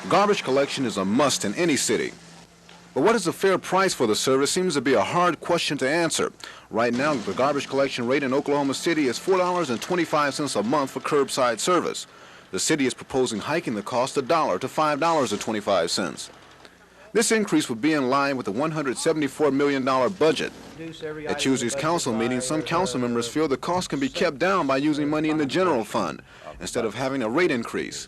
Garbage collection is a must in any city. But what is a fair price for the service seems to be a hard question to answer. Right now, the garbage collection rate in Oklahoma City is $4.25 a month for curbside service. The city is proposing hiking the cost $1 to $5.25. This increase would be in line with the $174 million budget. At Tuesday's council meeting, some council members feel the cost can be kept down by using money in the general fund instead of having a rate increase,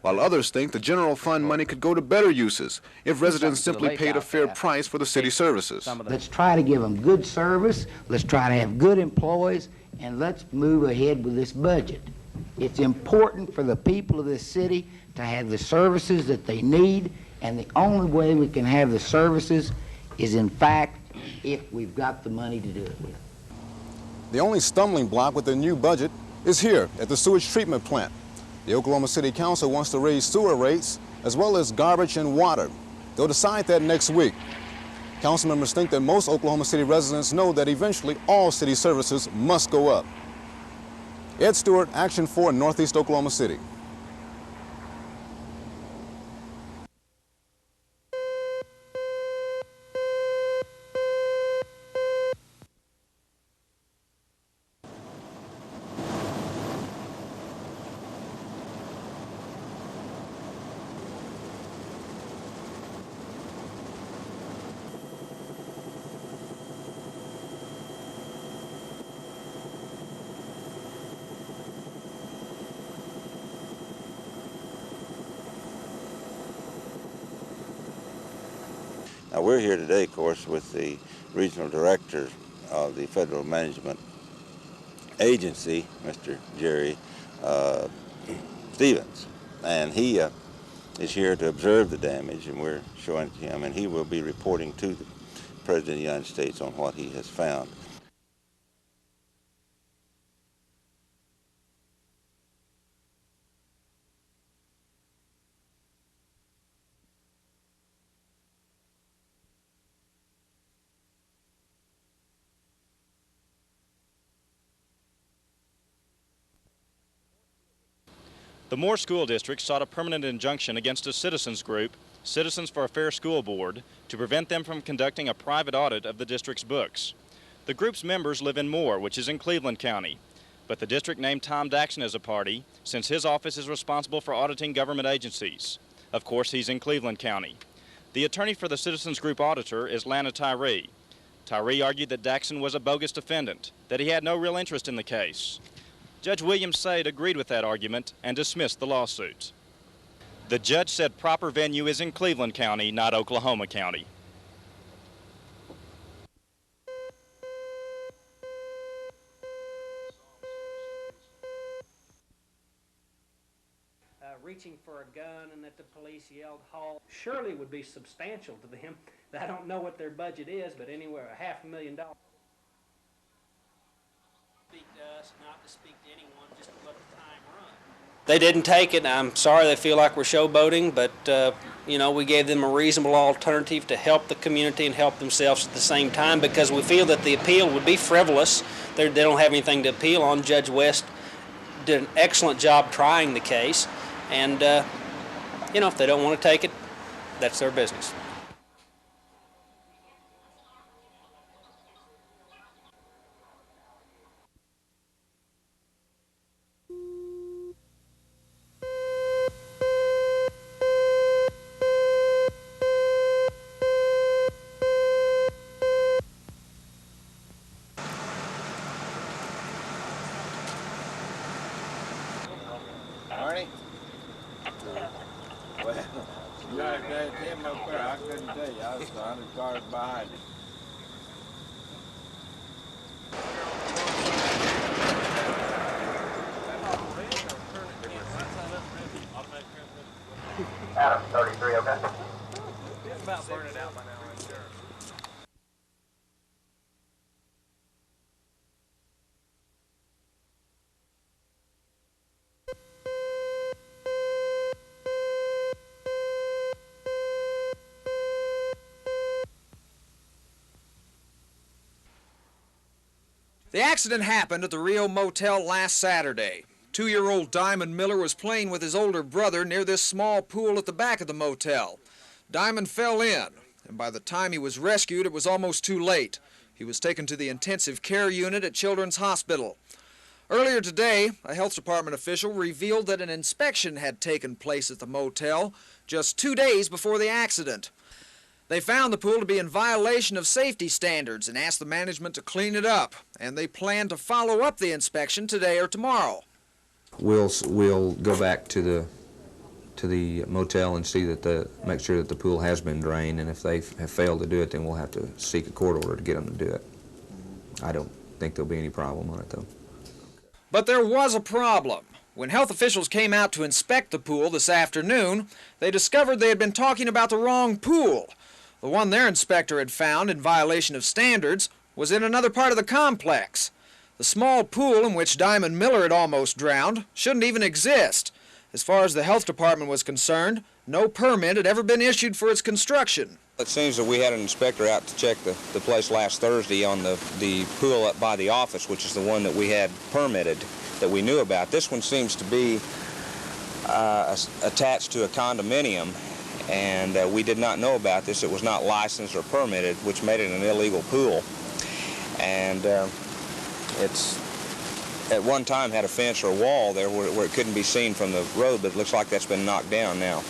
while others think the general fund money could go to better uses if residents simply paid a fair price for the city services. Let's try to give them good service, let's try to have good employees, and let's move ahead with this budget. It's important for the people of this city to have the services that they need, and the only way we can have the services is, in fact, if we've got the money to do it with. The only stumbling block with the new budget is here at the sewage treatment plant. The Oklahoma City Council wants to raise sewer rates as well as garbage and water. They'll decide that next week. Council members think that most Oklahoma City residents know that eventually all city services must go up. Ed Stewart, Action 4, Northeast Oklahoma City. Now we're here today, of course, with the regional director of the Federal Management Agency, Mr. Jerry Stevens, and he is here to observe the damage, and we're showing it to him, and he will be reporting to the President of the United States on what he has found. The Moore School District sought a permanent injunction against a citizens group, Citizens for a Fair School Board, to prevent them from conducting a private audit of the district's books. The group's members live in Moore, which is in Cleveland County, but the district named Tom Daxon as a party since his office is responsible for auditing government agencies. Of course, he's in Cleveland County. The attorney for the citizens group auditor is Lana Tyree. Tyree argued that Daxon was a bogus defendant, that he had no real interest in the case. Judge William Sade agreed with that argument and dismissed the lawsuit. The judge said proper venue is in Cleveland County, not Oklahoma County. Reaching for a gun and that the police yelled halt surely would be substantial to them. I don't know what their budget is, but anywhere $500,000. Speak to us, not to speak to anyone, just to let the time run. They didn't take it. I'm sorry they feel like we're showboating, but you know, we gave them a reasonable alternative to help the community and help themselves at the same time, because we feel that the appeal would be frivolous. They don't have anything to appeal on. Judge West did an excellent job trying the case, and you know, if they don't want to take it, that's their business. Adam, 33, okay? It's about burning out by now, I'm sure. The accident happened at the Rio Motel last Saturday. 2-year-old Diamond Miller was playing with his older brother near this small pool at the back of the motel. Diamond fell in, and by the time he was rescued, it was almost too late. He was taken to the intensive care unit at Children's Hospital. Earlier today, a health department official revealed that an inspection had taken place at the motel just 2 days before the accident. They found the pool to be in violation of safety standards and asked the management to clean it up, and they plan to follow up the inspection today or tomorrow. We'll go back to the motel and see that make sure that the pool has been drained, and if they have failed to do it, then we'll have to seek a court order to get them to do it. I don't think there'll be any problem on it, though. But there was a problem. When health officials came out to inspect the pool this afternoon, they discovered they had been talking about the wrong pool. The one their inspector had found in violation of standards was in another part of the complex. The small pool in which Diamond Miller had almost drowned shouldn't even exist. As far as the health department was concerned, no permit had ever been issued for its construction. It seems that we had an inspector out to check the place last Thursday on the pool up by the office, which is the one that we had permitted, that we knew about. This one seems to be attached to a condominium, and we did not know about this. It was not licensed or permitted, which made it an illegal pool. And it's at one time had a fence or a wall there where it couldn't be seen from the road, but it looks like that's been knocked down now.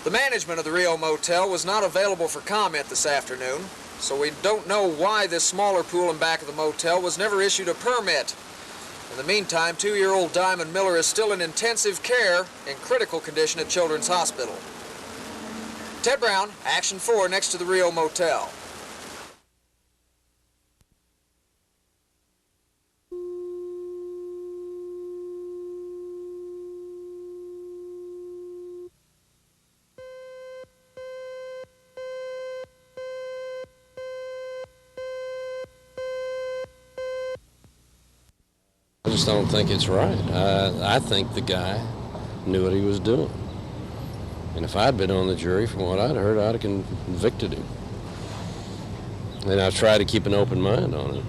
The management of the Rio Motel was not available for comment this afternoon, so we don't know why this smaller pool in back of the motel was never issued a permit. In the meantime, 2-year-old Diamond Miller is still in intensive care in critical condition at Children's Hospital. Ted Brown, Action 4, next to the Rio Motel. I just don't think it's right. I think the guy knew what he was doing. And if I'd been on the jury, from what I'd heard, I'd have convicted him. And I've tried to keep an open mind on it.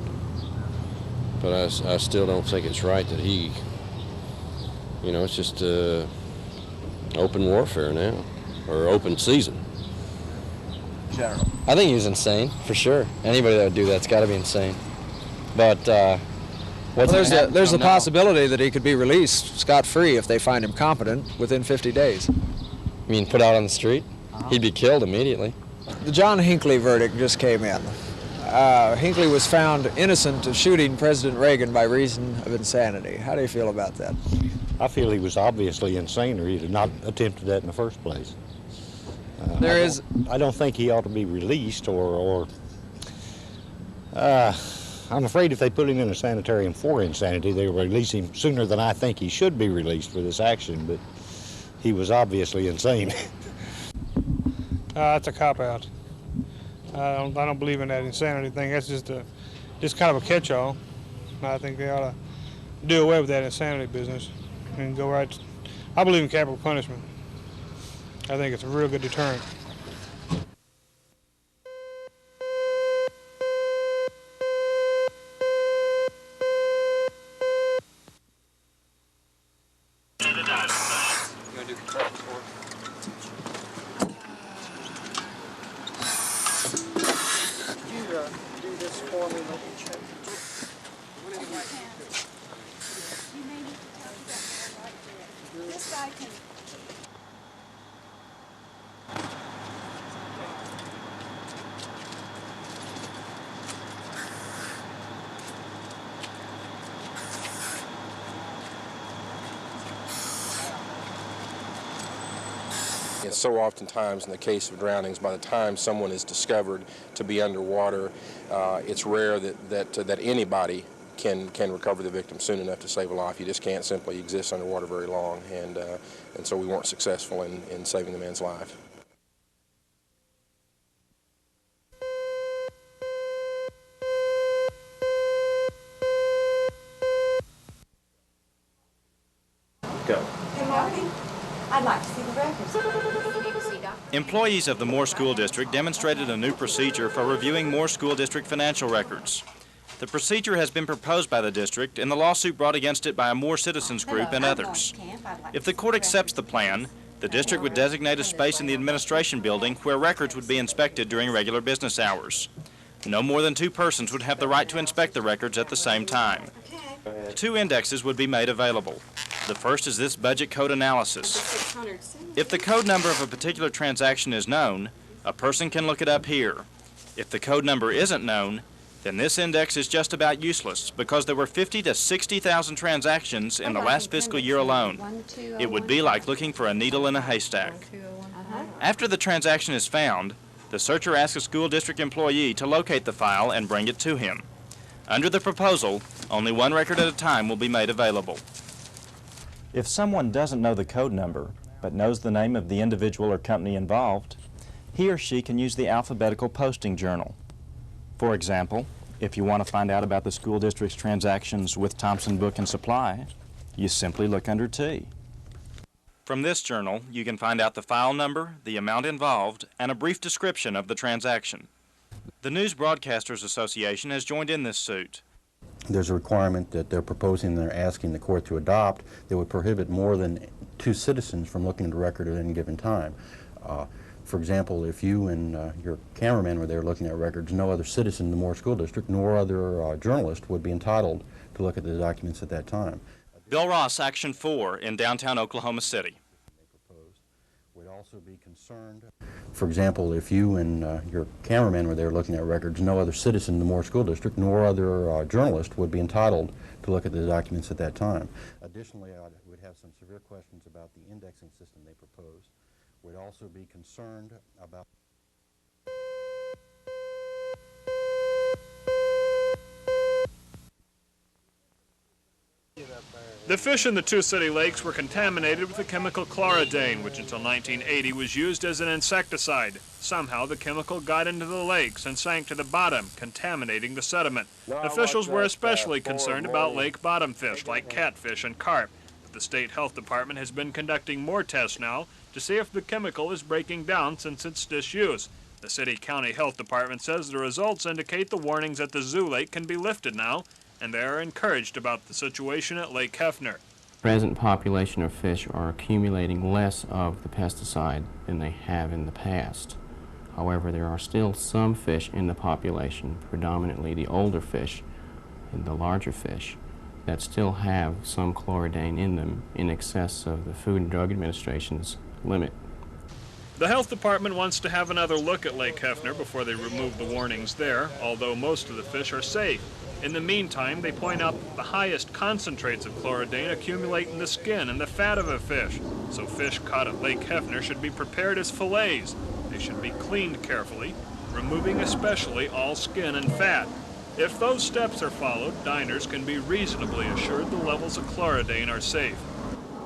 But I still don't think it's right that he, it's just open warfare now, or open season. General. I think he was insane, for sure. Anybody that would do that's got to be insane. But there's a possibility that he could be released scot-free if they find him competent within 50 days. You mean put out on the street? He'd be killed immediately. The John Hinckley verdict just came in. Hinckley was found innocent of shooting President Reagan by reason of insanity. How do you feel about that? I feel he was obviously insane, or he'd have not attempted that in the first place. I don't think he ought to be released, I'm afraid if they put him in a sanitarium for insanity, they will release him sooner than I think he should be released for this action, but he was obviously insane. It's a cop-out. I don't believe in that insanity thing. That's just kind of a catch-all. I think they ought to do away with that insanity business and go right. I believe in capital punishment. I think it's a real good deterrent. So oftentimes in the case of drownings, by the time someone is discovered to be underwater, it's rare that anybody can recover the victim soon enough to save a life. You just can't simply exist underwater very long, and so we weren't successful in saving the man's life. Go. Good morning. I'd like to see the records. Employees of the Moore School District demonstrated a new procedure for reviewing Moore School District financial records. The procedure has been proposed by the district in the lawsuit brought against it by a Moore Citizens Group and others. If the court accepts the plan, the district would designate a space in the administration building where records would be inspected during regular business hours. No more than 2 persons would have the right to inspect the records at the same time. 2 indexes would be made available. The first is this budget code analysis. If the code number of a particular transaction is known, a person can look it up here. If the code number isn't known, then this index is just about useless because there were 50 to 60,000 transactions in the last fiscal year alone. It would be like looking for a needle in a haystack. After the transaction is found, the searcher asks a school district employee to locate the file and bring it to him. Under the proposal, only 1 record at a time will be made available. If someone doesn't know the code number, but knows the name of the individual or company involved, he or she can use the alphabetical posting journal. For example, if you want to find out about the school district's transactions with Thompson Book and Supply, you simply look under T. From this journal, you can find out the file number, the amount involved, and a brief description of the transaction. The News Broadcasters Association has joined in this suit. There's a requirement that they're proposing, they're asking the court to adopt that would prohibit more than 2 citizens from looking at a record at any given time. For example, if you and your cameraman were there looking at records, no other citizen in the Moore School District nor other journalist would be entitled to look at the documents at that time. Bill Ross, Action 4 in downtown Oklahoma City. Would also be concerned. For example, if you and your cameraman were there looking at records, no other citizen in the Moore School District nor other journalist would be entitled to look at the documents at that time. Additionally, I would have some severe questions about the indexing system they propose. Would also be concerned about the fish in the 2 city lakes were contaminated with the chemical chloridane, which until 1980 was used as an insecticide. Somehow the chemical got into the lakes and sank to the bottom, contaminating the sediment. Officials were especially concerned about lake bottom fish like catfish and carp. But the state health department has been conducting more tests now to see if the chemical is breaking down since its disuse. The city-county health department says the results indicate the warnings at the zoo lake can be lifted now, and they are encouraged about the situation at Lake Hefner. Present population of fish are accumulating less of the pesticide than they have in the past. However, there are still some fish in the population, predominantly the older fish and the larger fish, that still have some chloridane in them in excess of the Food and Drug Administration's limit. The health department wants to have another look at Lake Hefner before they remove the warnings there, although most of the fish are safe. In the meantime, they point out the highest concentrates of chloridane accumulate in the skin and the fat of a fish, so fish caught at Lake Hefner should be prepared as fillets. They should be cleaned carefully, removing especially all skin and fat. If those steps are followed, diners can be reasonably assured the levels of chloridane are safe.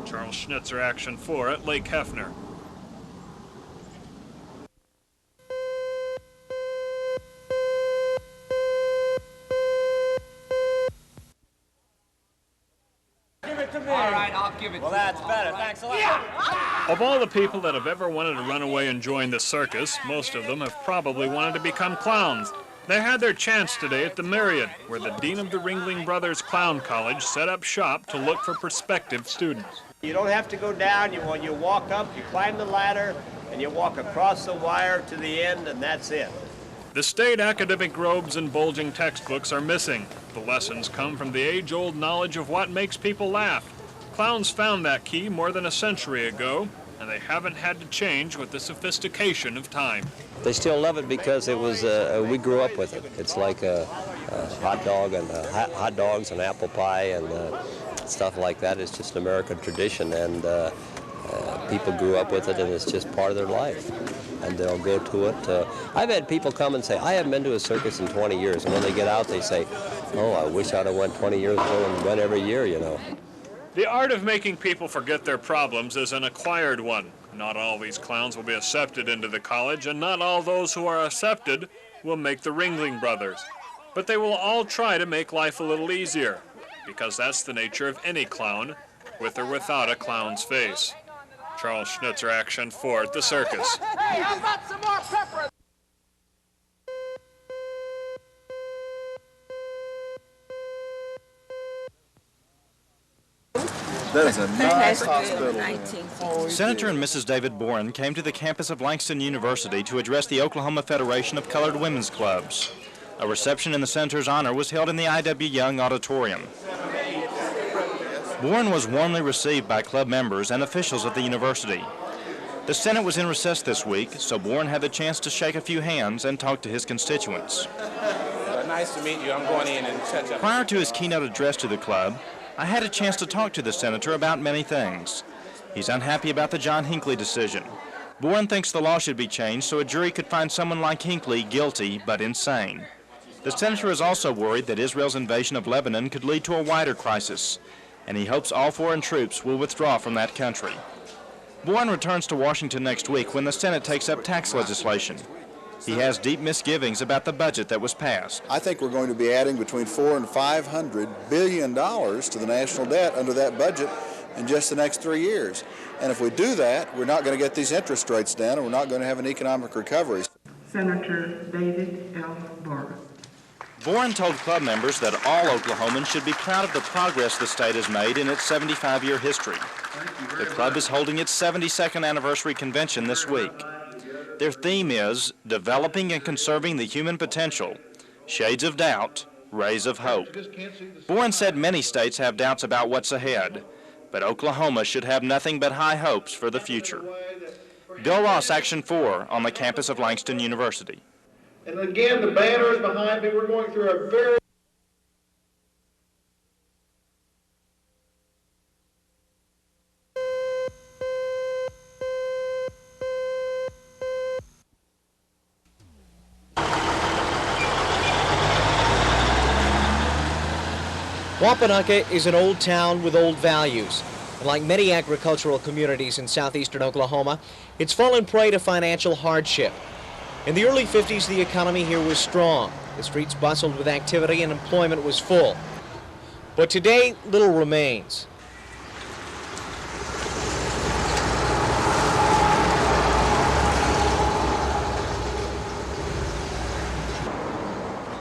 Charles Schnitzer, Action 4 at Lake Hefner. All right, I'll give it to you. Well, that's better. Thanks a lot. Yeah. Of all the people that have ever wanted to run away and join the circus, most of them have probably wanted to become clowns. They had their chance today at the Myriad, where the dean of the Ringling Brothers Clown College set up shop to look for prospective students. You don't have to go down. When you walk up, you climb the ladder, and you walk across the wire to the end, and that's it. The state academic robes and bulging textbooks are missing. The lessons come from the age-old knowledge of what makes people laugh. Clowns found that key more than a century ago, and they haven't had to change with the sophistication of time. They still love it because it was, we grew up with it. It's like a hot dog and hot dogs and apple pie and stuff like that. It's just an American tradition, and people grew up with it, and it's just part of their life. And they'll go to it. I've had people come and say, I haven't been to a circus in 20 years. And when they get out, they say, oh, I wish I'd have went 20 years ago and went every year, you know. The art of making people forget their problems is an acquired one. Not all these clowns will be accepted into the college, and not all those who are accepted will make the Ringling Brothers. But they will all try to make life a little easier, because that's the nature of any clown, with or without a clown's face. Charles Schnitzer, Action 4 at the circus. Hey, how about some more pepper? That is a nice hospital. Senator and Mrs. David Boren came to the campus of Langston University to address the Oklahoma Federation of Colored Women's Clubs. A reception in the senator's honor was held in the I.W. Young Auditorium. Boren was warmly received by club members and officials at the university. The Senate was in recess this week, so Boren had the chance to shake a few hands and talk to his constituents. Nice to meet you. I'm going in and catch up. Prior to his keynote address to the club, I had a chance to talk to the senator about many things. He's unhappy about the John Hinckley decision. Boren thinks the law should be changed so a jury could find someone like Hinckely guilty but insane. The senator is also worried that Israel's invasion of Lebanon could lead to a wider crisis, and he hopes all foreign troops will withdraw from that country. Boren returns to Washington next week when the Senate takes up tax legislation. He has deep misgivings about the budget that was passed. I think we're going to be adding between $400 and $500 billion to the national debt under that budget in just the next 3 years. And if we do that, we're not going to get these interest rates down, and we're not going to have an economic recovery. Senator David L. Boren. Boren told club members that all Oklahomans should be proud of the progress the state has made in its 75-year history. The club is holding its 72nd anniversary convention this week. Their theme is Developing and Conserving the Human Potential, Shades of Doubt, Rays of Hope. Boren said many states have doubts about what's ahead, but Oklahoma should have nothing but high hopes for the future. Bill Ross, Action 4, on the campus of Langston University. And again, the banner is behind me. We're going through a very Wapanucka is an old town with old values. And like many agricultural communities in southeastern Oklahoma, it's fallen prey to financial hardship. In the early 50s, the economy here was strong. The streets bustled with activity and employment was full. But today, little remains.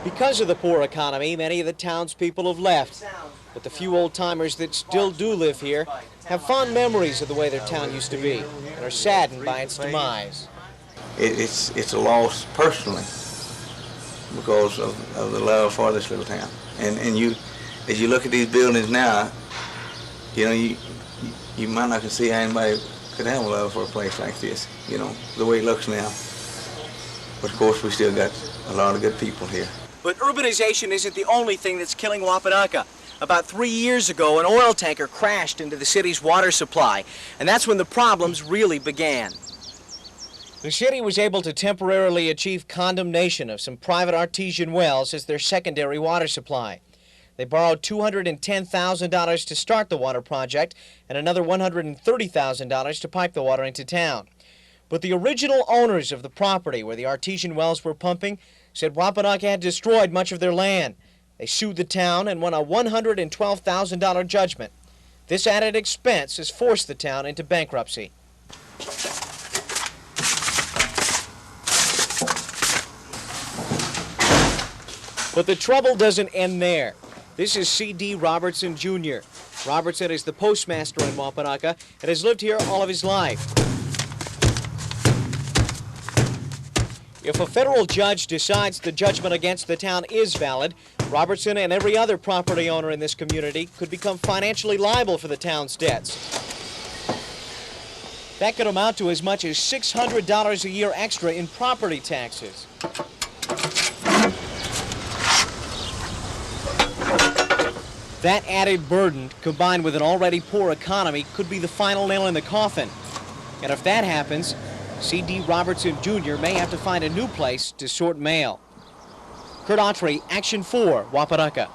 Because of the poor economy, many of the townspeople have left. But the few old-timers that still do live here have fond memories of the way their town used to be and are saddened by its demise. It's a loss personally because of the love for this little town. And you, as you look at these buildings now, you know, you might not see how anybody could have a love for a place like this, you know, the way it looks now. But of course, we still got a lot of good people here. But urbanization isn't the only thing that's killing Wapanucka. About 3 years ago, an oil tanker crashed into the city's water supply, and that's when the problems really began. The city was able to temporarily achieve condemnation of some private artesian wells as their secondary water supply. They borrowed $210,000 to start the water project and another $130,000 to pipe the water into town. But the original owners of the property where the artesian wells were pumping said Wapanucka had destroyed much of their land. They sued the town and won a $112,000 judgment. This added expense has forced the town into bankruptcy. But the trouble doesn't end there. This is C.D. Robertson, Jr. Robertson is the postmaster in Wapanucka and has lived here all of his life. If a federal judge decides the judgment against the town is valid, Robertson and every other property owner in this community could become financially liable for the town's debts. That could amount to as much as $600 a year extra in property taxes. That added burden, combined with an already poor economy, could be the final nail in the coffin. And if that happens, C.D. Robertson, Jr. may have to find a new place to sort mail. Kurt Autry, Action 4, Wapanucka.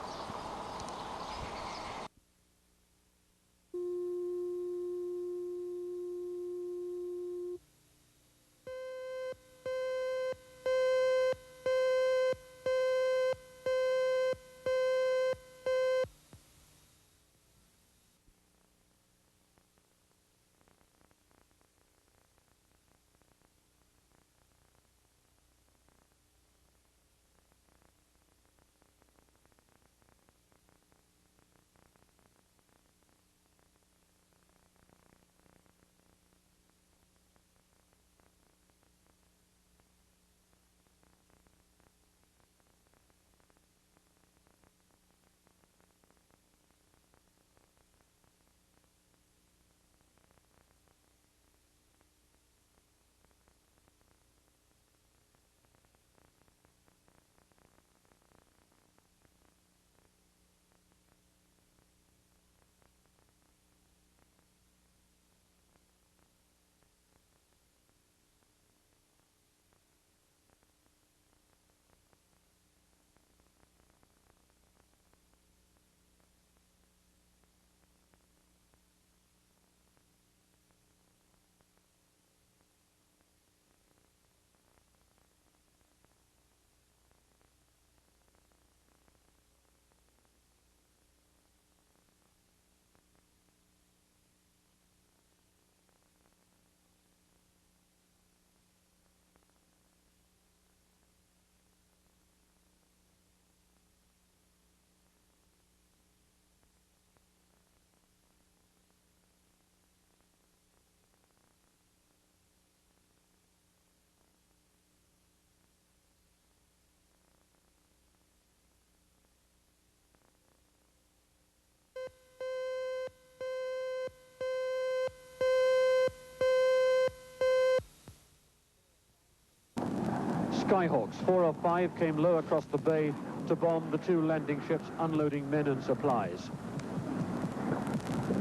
Skyhawks, 4 or 5, came low across the bay to bomb the 2 landing ships unloading men and supplies.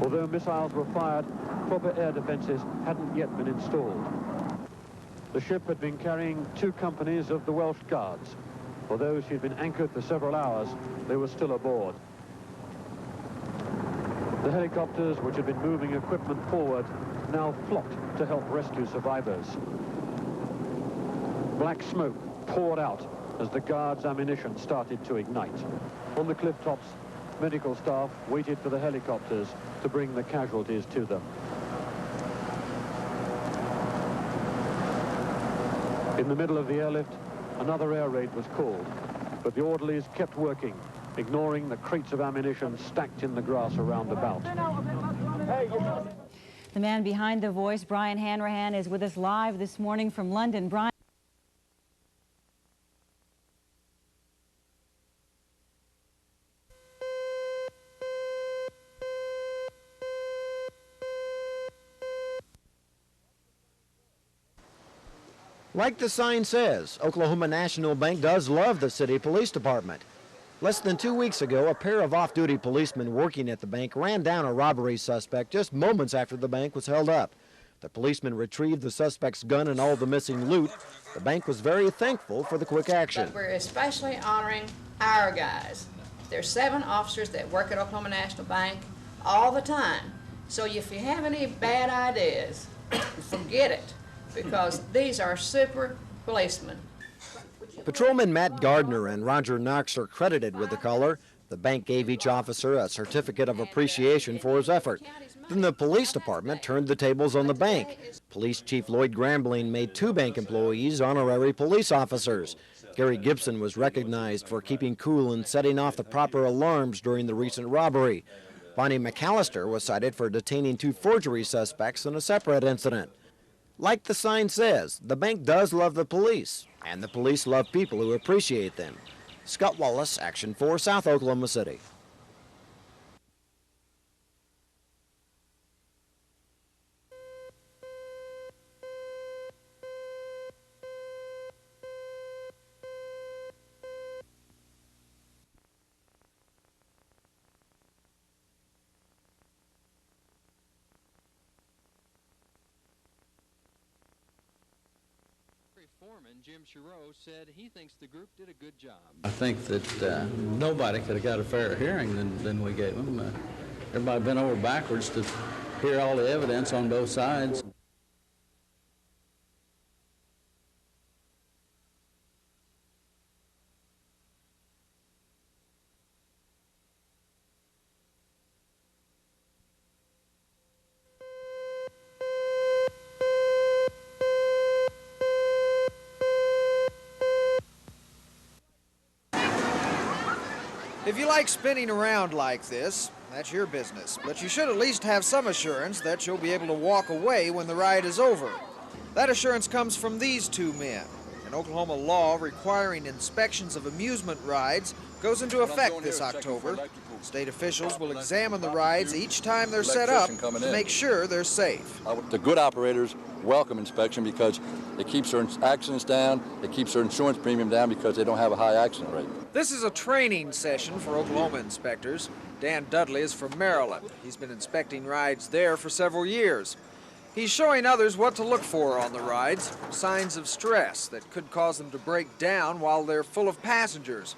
Although missiles were fired, proper air defenses hadn't yet been installed. The ship had been carrying 2 companies of the Welsh Guards. Although she'd been anchored for several hours, they were still aboard. The helicopters, which had been moving equipment forward, now flocked to help rescue survivors. Black smoke poured out as the Guards' ammunition started to ignite. On the cliff tops, medical staff waited for the helicopters to bring the casualties to them. In the middle of the airlift, another air raid was called, but the orderlies kept working, ignoring the crates of ammunition stacked in the grass around about. The man behind the voice, Brian Hanrahan, is with us live this morning from London. Brian. Like the sign says, Oklahoma National Bank does love the city police department. Less than 2 weeks ago, a pair of off-duty policemen working at the bank ran down a robbery suspect just moments after the bank was held up. The policemen retrieved the suspect's gun and all the missing loot. The bank was very thankful for the quick action. But we're especially honoring our guys. There's 7 officers that work at Oklahoma National Bank all the time. So if you have any bad ideas, forget it, because these are super policemen. Patrolman Matt Gardner and Roger Knox are credited with the color. The bank gave each officer a certificate of appreciation for his effort. Then the police department turned the tables on the bank. Police Chief Lloyd Grambling made 2 bank employees honorary police officers. Gary Gibson was recognized for keeping cool and setting off the proper alarms during the recent robbery. Bonnie McAllister was cited for detaining 2 forgery suspects in a separate incident. Like the sign says, the bank does love the police, and the police love people who appreciate them. Scott Wallace, Action 4, South Oklahoma City. Foreman Jim Chereau said he thinks the group did a good job. I think that nobody could have got a fairer hearing than we gave them. Everybody bent over backwards to hear all the evidence on both sides. If you like spinning around like this, that's your business, but you should at least have some assurance that you'll be able to walk away when the ride is over. That assurance comes from these 2 men. An Oklahoma law requiring inspections of amusement rides goes into effect this October. State officials will examine the rides each time they're set up to make sure they're safe. The good operators welcome inspection because it keeps their accidents down, it keeps their insurance premium down because they don't have a high accident rate. This is a training session for Oklahoma inspectors. Dan Dudley is from Maryland. He's been inspecting rides there for several years. He's showing others what to look for on the rides, signs of stress that could cause them to break down while they're full of passengers.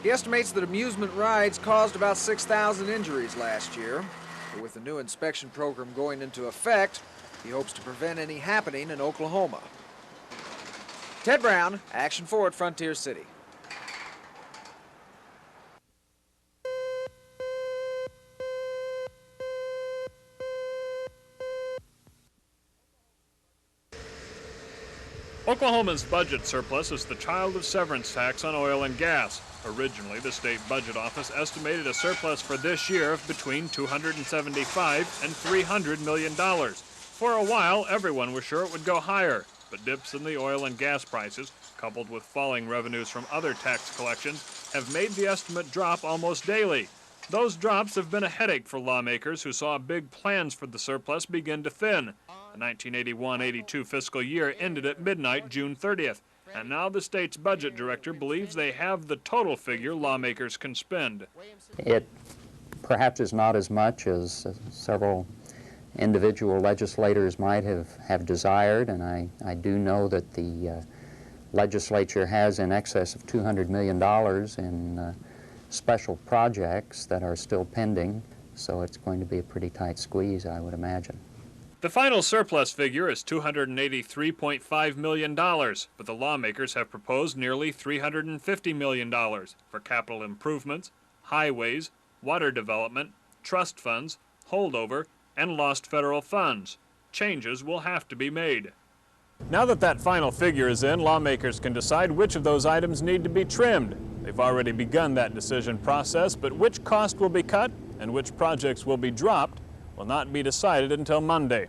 He estimates that amusement rides caused about 6,000 injuries last year. But with the new inspection program going into effect, he hopes to prevent any happening in Oklahoma. Ted Brown, Action 4 at Frontier City. Oklahoma's budget surplus is the child of severance tax on oil and gas. Originally, the state budget office estimated a surplus for this year of between $275 and $300 million. For a while, everyone was sure it would go higher, but dips in the oil and gas prices, coupled with falling revenues from other tax collections, have made the estimate drop almost daily. Those drops have been a headache for lawmakers who saw big plans for the surplus begin to thin. The 1981-82 fiscal year ended at midnight, June 30th, And now the state's budget director believes they have the total figure lawmakers can spend. It perhaps is not as much as several individual legislators might have desired, and I do know that the legislature has in excess of $200 million in special projects that are still pending, so it's going to be a pretty tight squeeze, I would imagine. The final surplus figure is $283.5 million, but the lawmakers have proposed nearly $350 million for capital improvements, highways, water development, trust funds, holdover, and lost federal funds. Changes will have to be made. Now that that final figure is in, lawmakers can decide which of those items need to be trimmed. They've already begun that decision process, but which cost will be cut and which projects will be dropped will not be decided until Monday.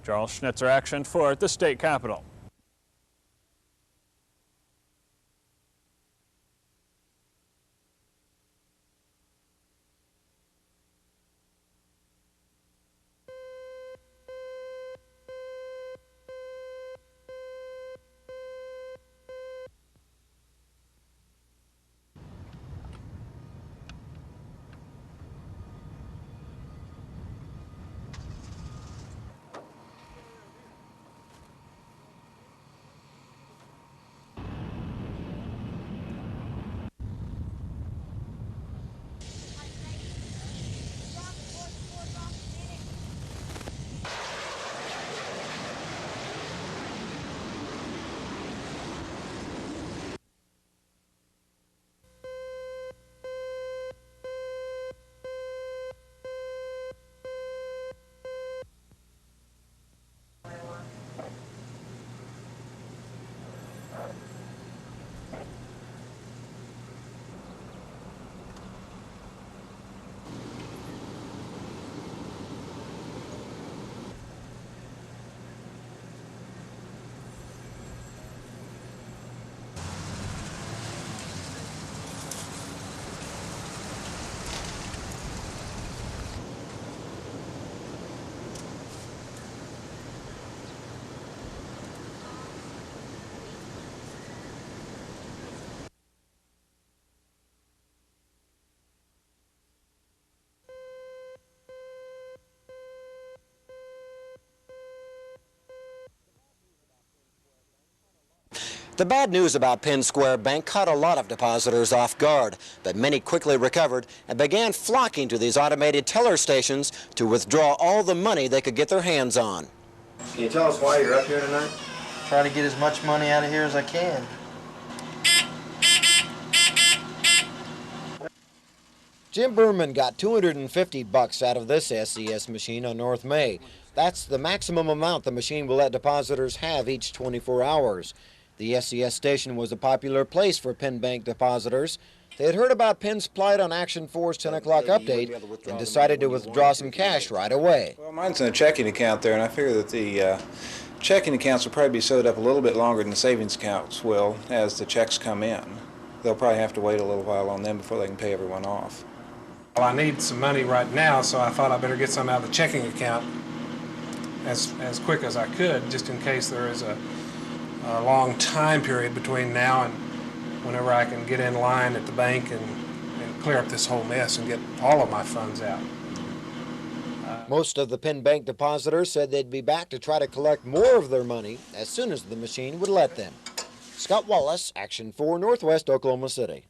Charles Schnitzer, Action 4 at the state capitol. The bad news about Penn Square Bank caught a lot of depositors off guard, but many quickly recovered and began flocking to these automated teller stations to withdraw all the money they could get their hands on. Can you tell us why you're up here tonight? Try to get as much money out of here as I can. Jim Berman got $250 out of this SCS machine on North May. That's the maximum amount the machine will let depositors have each 24 hours. The SCS station was a popular place for Penn Bank depositors. They had heard about Penn's plight on Action 4's 10 o'clock update and decided to withdraw some cash right away. Well, mine's in a checking account there, and I figure that the checking accounts will probably be sewed up a little bit longer than the savings accounts will as the checks come in. They'll probably have to wait a little while on them before they can pay everyone off. Well, I need some money right now, so I thought I better get some out of the checking account as quick as I could, just in case there is a long time period between now and whenever I can get in line at the bank and clear up this whole mess and get all of my funds out. Most of the Penn Bank depositors said they'd be back to try to collect more of their money as soon as the machine would let them. Scott Wallace, Action 4, Northwest Oklahoma City.